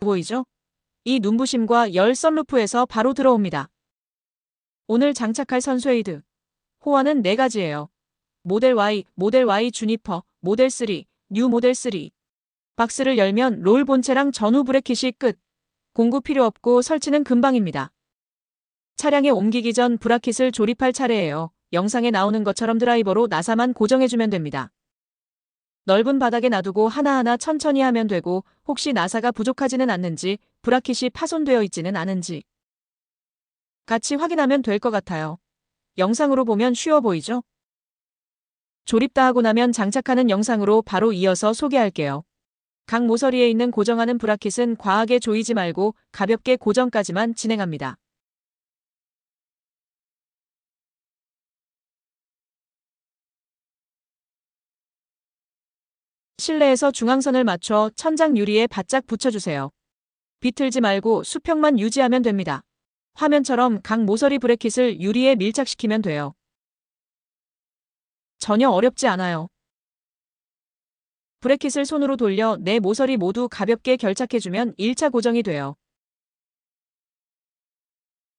보이죠? 이 눈부심과 열 선루프에서 바로 들어옵니다. 오늘 장착할 선쉐이드. 호환은 4가지예요. 모델 Y, 모델 Y 주니퍼, 모델 3, 뉴 모델 3. 박스를 열면 롤 본체랑 전후 브래킷이 끝. 공구 필요 없고 설치는 금방입니다. 차량에 옮기기 전 브라킷을 조립할 차례예요. 영상에 나오는 것처럼 드라이버로 나사만 고정해주면 됩니다. 넓은 바닥에 놔두고 하나하나 천천히 하면 되고 혹시 나사가 부족하지는 않는지 브라킷이 파손되어 있지는 않은지 같이 확인하면 될 것 같아요. 영상으로 보면 쉬워 보이죠? 조립 다 하고 나면 장착하는 영상으로 바로 이어서 소개할게요. 각 모서리에 있는 고정하는 브라킷은 과하게 조이지 말고 가볍게 고정까지만 진행합니다. 실내에서 중앙선을 맞춰 천장 유리에 바짝 붙여주세요. 비틀지 말고 수평만 유지하면 됩니다. 화면처럼 각 모서리 브래킷을 유리에 밀착시키면 돼요. 전혀 어렵지 않아요. 브래킷을 손으로 돌려 4모서리 모두 가볍게 결착해주면 1차 고정이 돼요.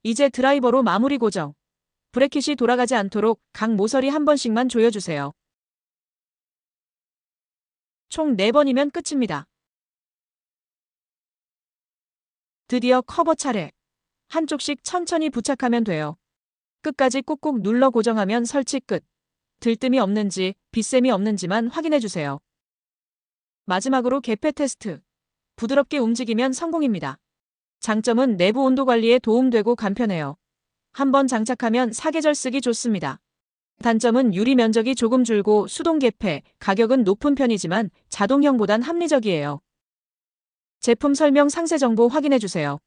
이제 드라이버로 마무리 고정. 브래킷이 돌아가지 않도록 각 모서리 한 번씩만 조여주세요. 총 4번이면 끝입니다. 드디어 커버 차례. 한쪽씩 천천히 부착하면 돼요. 끝까지 꾹꾹 눌러 고정하면 설치 끝. 들뜸이 없는지, 빗샘이 없는지만 확인해주세요. 마지막으로 개폐 테스트. 부드럽게 움직이면 성공입니다. 장점은 내부 온도 관리에 도움되고 간편해요. 한번 장착하면 사계절 쓰기 좋습니다. 단점은 유리 면적이 조금 줄고 수동 개폐, 가격은 높은 편이지만 자동형보단 합리적이에요. 제품 설명 상세 정보 확인해주세요.